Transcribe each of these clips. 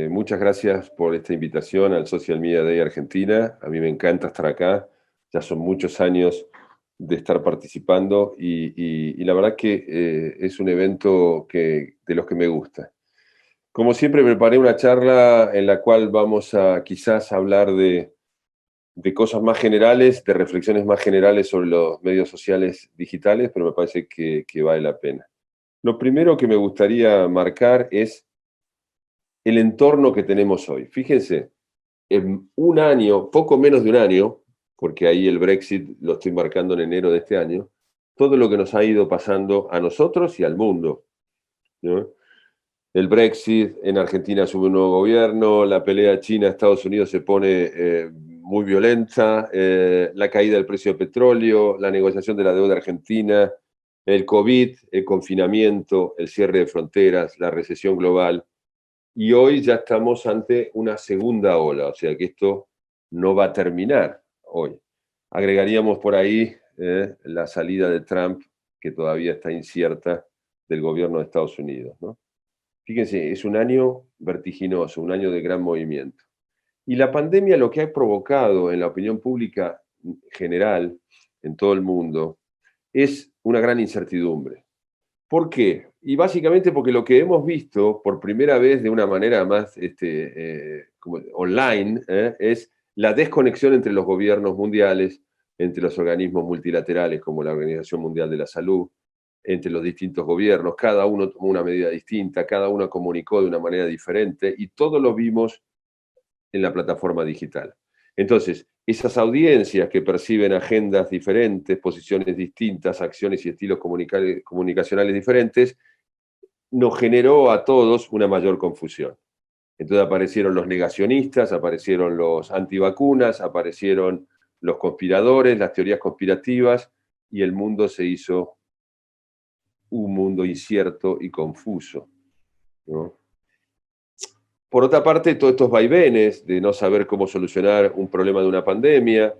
Muchas gracias por esta invitación al Social Media Day Argentina. A mí me encanta estar acá. Ya son muchos años de estar participando y la verdad que es un evento de los que me gusta. Como siempre, preparé una charla en la cual vamos a quizás hablar de cosas más generales, de reflexiones más generales sobre los medios sociales digitales, pero me parece que vale la pena. Lo primero que me gustaría marcar es el entorno que tenemos hoy. Fíjense, en un año, poco menos de un año, porque ahí el Brexit lo estoy marcando en enero de este año, todo lo que nos ha ido pasando a nosotros y al mundo, ¿no? El Brexit, en Argentina sube un nuevo gobierno, la pelea China-Estados Unidos se pone muy violenta, la caída del precio del petróleo, la negociación de la deuda argentina, el COVID, el confinamiento, el cierre de fronteras, la recesión global. Y hoy ya estamos ante una segunda ola, o sea que esto no va a terminar hoy. Agregaríamos por ahí la salida de Trump, que todavía está incierta, del gobierno de Estados Unidos, ¿no? Fíjense, es un año vertiginoso, un año de gran movimiento. Y la pandemia lo que ha provocado en la opinión pública general, en todo el mundo, es una gran incertidumbre. ¿Por qué? Y básicamente porque lo que hemos visto por primera vez de una manera más como online es la desconexión entre los gobiernos mundiales, entre los organismos multilaterales como la Organización Mundial de la Salud, entre los distintos gobiernos, cada uno tomó una medida distinta, cada uno comunicó de una manera diferente y todo lo vimos en la plataforma digital. Entonces, esas audiencias que perciben agendas diferentes, posiciones distintas, acciones y estilos comunicacionales diferentes, nos generó a todos una mayor confusión. Entonces aparecieron los negacionistas, aparecieron los antivacunas, aparecieron los conspiradores, las teorías conspirativas, y el mundo se hizo un mundo incierto y confuso, ¿no? Por otra parte, todos estos vaivenes de no saber cómo solucionar un problema de una pandemia,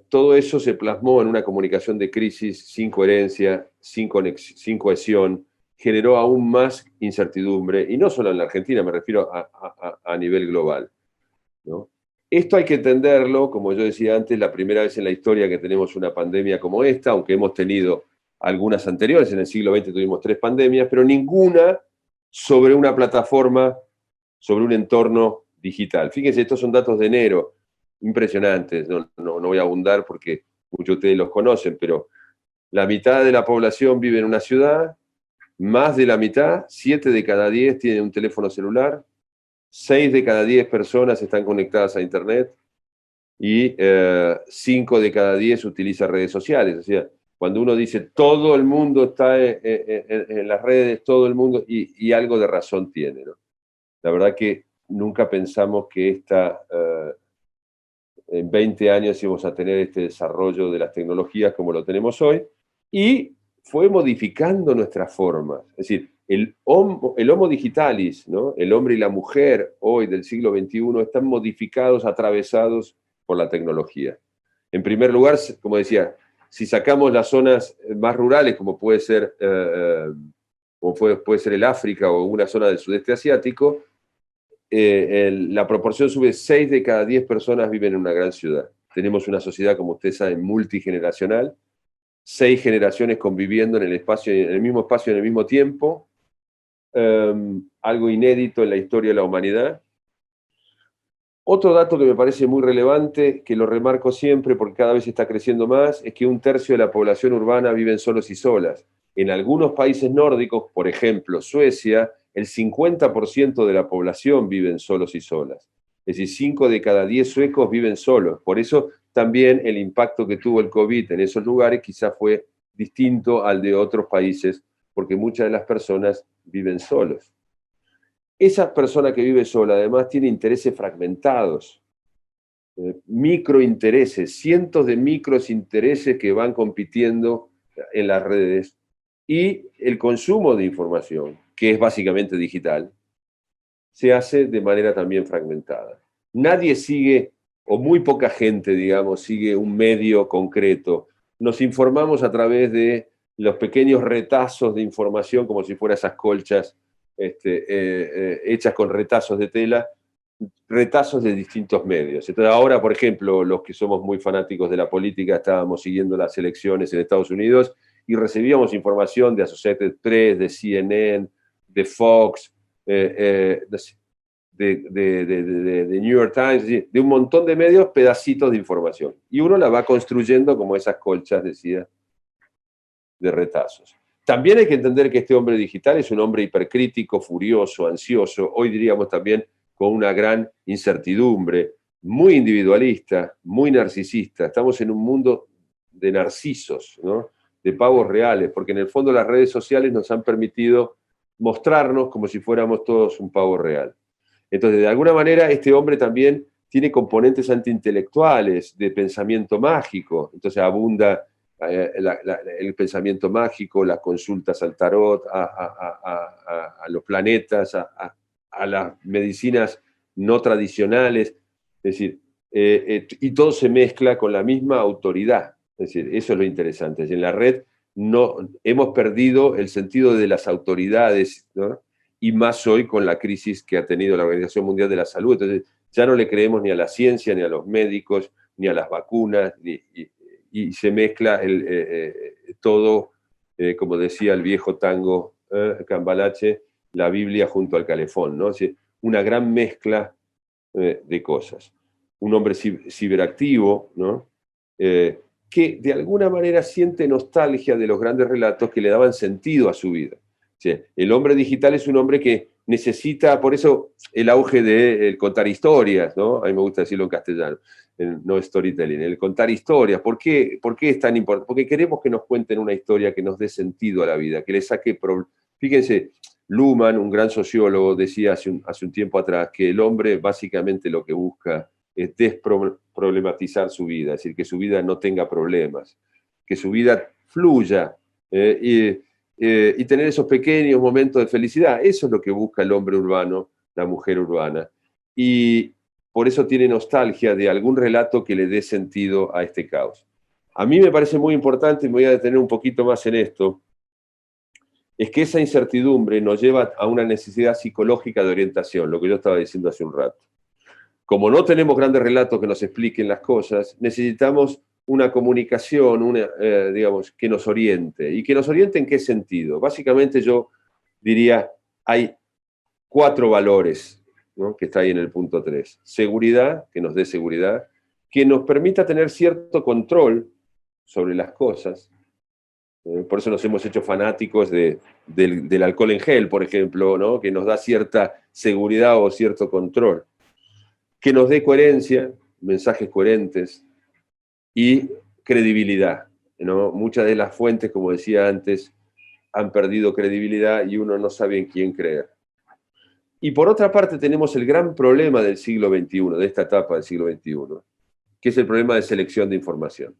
todo eso se plasmó en una comunicación de crisis sin coherencia, sin cohesión, generó aún más incertidumbre, y no solo en la Argentina, me refiero a nivel global, ¿no? Esto hay que entenderlo, como yo decía antes, la primera vez en la historia que tenemos una pandemia como esta, aunque hemos tenido algunas anteriores, en el siglo XX tuvimos 3 pandemias, pero ninguna sobre una plataforma, sobre un entorno digital. Fíjense, estos son datos de enero, impresionantes, no voy a abundar porque muchos de ustedes los conocen, pero la mitad de la población vive en una ciudad, más de la mitad, 7 de cada 10 tienen un teléfono celular, 6 de cada 10 personas están conectadas a Internet y 5 de cada 10 utiliza redes sociales. O sea, cuando uno dice todo el mundo está en las redes, todo el mundo, y algo de razón tiene, ¿no? La verdad que nunca pensamos que en 20 años íbamos a tener este desarrollo de las tecnologías como lo tenemos hoy, y fue modificando nuestras formas. Es decir, el homo digitalis, ¿no? El hombre y la mujer hoy del siglo XXI están modificados, atravesados por la tecnología. En primer lugar, como decía, si sacamos las zonas más rurales, como puede ser, puede ser el África o una zona del sudeste asiático, la proporción sube: 6 de cada 10 personas viven en una gran ciudad. Tenemos una sociedad, como ustedes saben, multigeneracional, 6 generaciones conviviendo en el mismo espacio, en el mismo tiempo, algo inédito en la historia de la humanidad. Otro dato que me parece muy relevante, que lo remarco siempre porque cada vez está creciendo más, es que 1/3 de la población urbana viven solos y solas. En algunos países nórdicos, por ejemplo Suecia, el 50% de la población viven solos y solas. Es decir, 5 de cada 10 suecos viven solos. Por eso también el impacto que tuvo el COVID en esos lugares quizás fue distinto al de otros países, porque muchas de las personas viven solos. Esa persona que vive sola además tiene intereses fragmentados, microintereses, cientos de microintereses que van compitiendo en las redes, y el consumo de información, que es básicamente digital, se hace de manera también fragmentada. Nadie sigue, o muy poca gente, digamos, sigue un medio concreto. Nos informamos a través de los pequeños retazos de información, como si fueran esas colchas hechas con retazos de tela, retazos de distintos medios. Entonces ahora, por ejemplo, los que somos muy fanáticos de la política, estábamos siguiendo las elecciones en Estados Unidos y recibíamos información de Associated Press, de CNN, de Fox, de New York Times, de un montón de medios, pedacitos de información. Y uno la va construyendo como esas colchas, decía, de retazos. También hay que entender que este hombre digital es un hombre hipercrítico, furioso, ansioso, hoy diríamos también con una gran incertidumbre, muy individualista, muy narcisista. Estamos en un mundo de narcisos, ¿no? De pavos reales, porque en el fondo las redes sociales nos han permitido mostrarnos como si fuéramos todos un pavo real. Entonces, de alguna manera, este hombre también tiene componentes antiintelectuales, de pensamiento mágico. Entonces abunda el pensamiento mágico, las consultas al tarot, a los planetas, a las medicinas no tradicionales. Es decir, y todo se mezcla con la misma autoridad. Es decir, eso es lo interesante. Es decir, en la red no, hemos perdido el sentido de las autoridades, ¿no? Y más hoy con la crisis que ha tenido la Organización Mundial de la Salud. Entonces, ya no le creemos ni a la ciencia, ni a los médicos, ni a las vacunas, y se mezcla todo, como decía el viejo tango Cambalache, la Biblia junto al calefón, ¿no? Es decir, una gran mezcla de cosas. Un hombre ciberactivo, ¿no? Que de alguna manera siente nostalgia de los grandes relatos que le daban sentido a su vida. El hombre digital es un hombre que necesita, por eso el auge de contar historias, ¿no? A mí me gusta decirlo en castellano, no storytelling, el contar historias. ¿Por qué es tan importante? Porque queremos que nos cuenten una historia que nos dé sentido a la vida, que le saque... Fíjense, Luhmann, un gran sociólogo, decía hace un tiempo atrás que el hombre básicamente lo que busca es desproblematizar su vida, es decir, que su vida no tenga problemas, que su vida fluya, y tener esos pequeños momentos de felicidad. Eso es lo que busca el hombre urbano, la mujer urbana. Y por eso tiene nostalgia de algún relato que le dé sentido a este caos. A mí me parece muy importante, y me voy a detener un poquito más en esto, es que esa incertidumbre nos lleva a una necesidad psicológica de orientación, lo que yo estaba diciendo hace un rato. Como no tenemos grandes relatos que nos expliquen las cosas, necesitamos una comunicación, digamos, que nos oriente. ¿Y que nos oriente en qué sentido? Básicamente yo diría, hay 4 valores, ¿no? Que está ahí en el punto 3. Seguridad, que nos dé seguridad, que nos permita tener cierto control sobre las cosas. Por eso nos hemos hecho fanáticos del alcohol en gel, por ejemplo, ¿no? Que nos da cierta seguridad o cierto control. Que nos dé coherencia, mensajes coherentes, y credibilidad, ¿no? Muchas de las fuentes, como decía antes, han perdido credibilidad y uno no sabe en quién creer. Y por otra parte tenemos el gran problema del siglo XXI, de esta etapa del siglo XXI, que es el problema de selección de información.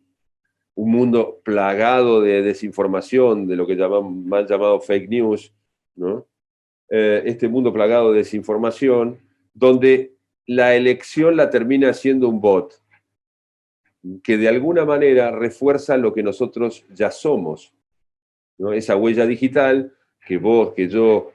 Un mundo plagado de desinformación, de lo que han llamado fake news, ¿no? Este mundo plagado de desinformación, donde la elección la termina siendo un bot, que de alguna manera refuerza lo que nosotros ya somos, ¿no? Esa huella digital que vos, que yo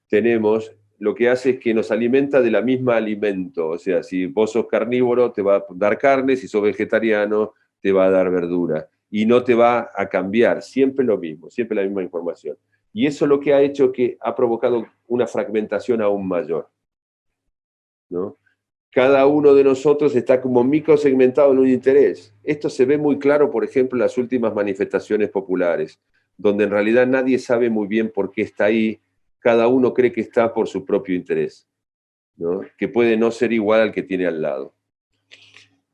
tenemos, lo que hace es que nos alimenta de la misma alimento. O sea, si vos sos carnívoro, te va a dar carne, si sos vegetariano, te va a dar verdura. Y no te va a cambiar, siempre lo mismo, siempre la misma información. Y eso lo que ha hecho que ha provocado una fragmentación aún mayor, ¿no? Cada uno de nosotros está como microsegmentado en un interés. Esto se ve muy claro, por ejemplo, en las últimas manifestaciones populares, donde en realidad nadie sabe muy bien por qué está ahí, cada uno cree que está por su propio interés, ¿no? Que puede no ser igual al que tiene al lado.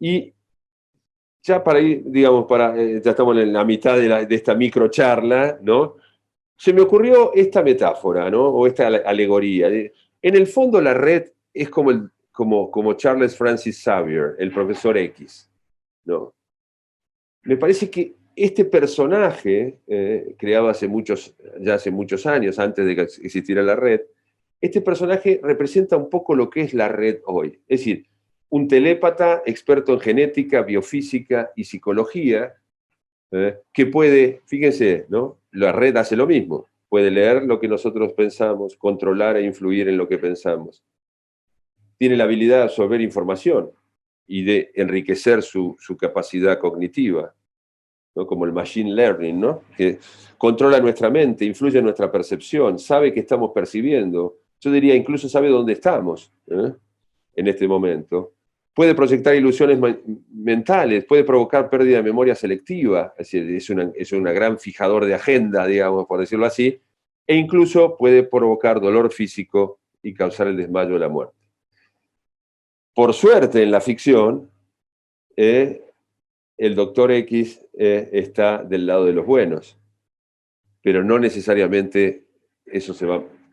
Y ya para ir, digamos, ya estamos en la mitad de esta microcharla, ¿no? Se me ocurrió esta metáfora, ¿no? O esta alegoría. En el fondo la red es como Charles Francis Xavier, el profesor X, ¿no? Me parece que este personaje, creado ya hace muchos años, antes de que existiera la red, este personaje representa un poco lo que es la red hoy. Es decir, un telépata experto en genética, biofísica y psicología, que puede, fíjense, ¿no? La red hace lo mismo. puede leer lo que nosotros pensamos, controlar e influir en lo que pensamos. Tiene la habilidad de absorber información y de enriquecer su capacidad cognitiva, ¿no? Como el machine learning, ¿no? Que controla nuestra mente, influye en nuestra percepción, sabe qué estamos percibiendo. Yo diría, incluso sabe dónde estamos, ¿eh? En este momento. Puede proyectar ilusiones mentales, puede provocar pérdida de memoria selectiva, es decir, es una gran fijador de agenda, digamos, por decirlo así, e incluso puede provocar dolor físico y causar el desmayo o la muerte. Por suerte, en la ficción, el Doctor X está del lado de los buenos, pero no necesariamente eso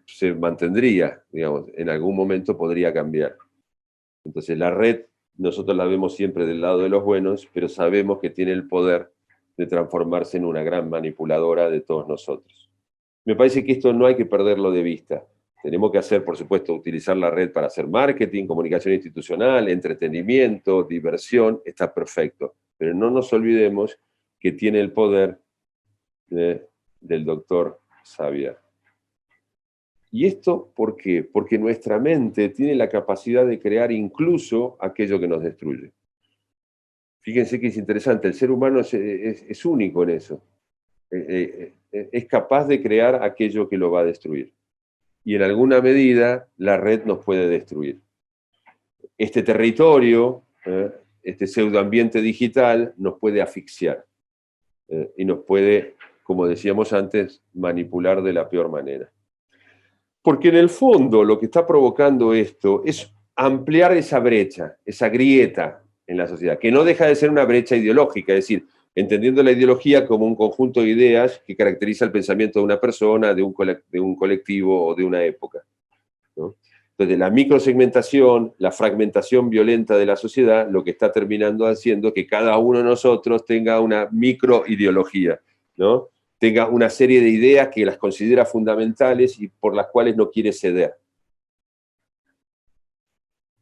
se mantendría, digamos, en algún momento podría cambiar. Entonces la red nosotros la vemos siempre del lado de los buenos, pero sabemos que tiene el poder de transformarse en una gran manipuladora de todos nosotros. Me parece que esto no hay que perderlo de vista. Tenemos que hacer, por supuesto, utilizar la red para hacer marketing, comunicación institucional, entretenimiento, diversión, está perfecto. Pero no nos olvidemos que tiene el poder del doctor Xavier. ¿Y esto por qué? Porque nuestra mente tiene la capacidad de crear incluso aquello que nos destruye. Fíjense que es interesante, el ser humano es único en eso. Es capaz de crear aquello que lo va a destruir. Y en alguna medida la red nos puede destruir. Este territorio, este pseudoambiente digital, nos puede asfixiar y nos puede, como decíamos antes, manipular de la peor manera. Porque en el fondo lo que está provocando esto es ampliar esa brecha, esa grieta en la sociedad, que no deja de ser una brecha ideológica, es decir, entendiendo la ideología como un conjunto de ideas que caracteriza el pensamiento de una persona, de un colectivo o de una época, ¿no? Entonces, la microsegmentación, la fragmentación violenta de la sociedad, lo que está terminando haciendo que cada uno de nosotros tenga una microideología, ¿no? Tenga una serie de ideas que las considera fundamentales y por las cuales no quiere ceder.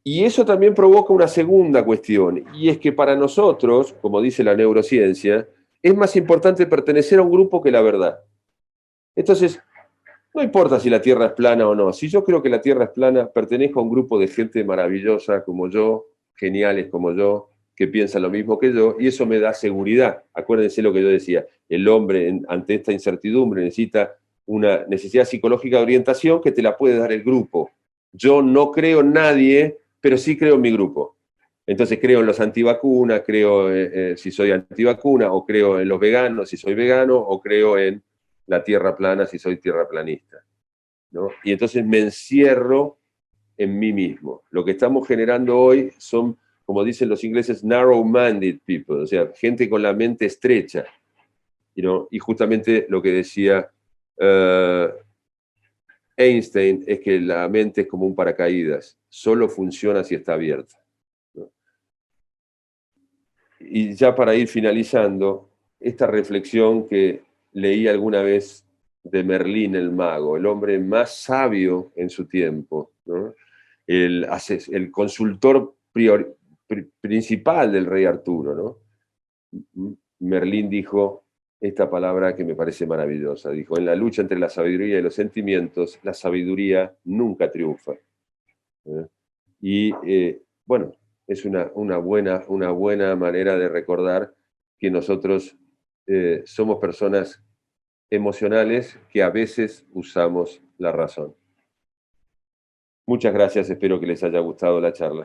Y eso también provoca una segunda cuestión, y es que para nosotros, como dice la neurociencia, es más importante pertenecer a un grupo que la verdad. Entonces, no importa si la Tierra es plana o no, si yo creo que la Tierra es plana, pertenezco a un grupo de gente maravillosa como yo, geniales como yo, que piensan lo mismo que yo, y eso me da seguridad. Acuérdense lo que yo decía, el hombre ante esta incertidumbre necesita una necesidad psicológica de orientación que te la puede dar el grupo. Yo no creo en nadie, pero sí creo en mi grupo. Entonces creo en los antivacunas, creo si soy antivacuna, o creo en los veganos si soy vegano, o creo en la tierra plana si soy tierraplanista, ¿no? Y entonces me encierro en mí mismo. Lo que estamos generando hoy son, como dicen los ingleses, narrow-minded people, o sea, gente con la mente estrecha, ¿no? Y justamente lo que decía Einstein es que la mente es como un paracaídas, solo funciona si está abierta, ¿no? Y ya para ir finalizando, esta reflexión que leí alguna vez de Merlín el mago, el hombre más sabio en su tiempo, ¿no? El consultor principal del rey Arturo, ¿no? Merlín dijo esta palabra que me parece maravillosa. Dijo, en la lucha entre la sabiduría y los sentimientos, la sabiduría nunca triunfa. Y bueno, es una buena manera de recordar que nosotros somos personas emocionales que a veces usamos la razón. Muchas gracias, espero que les haya gustado la charla.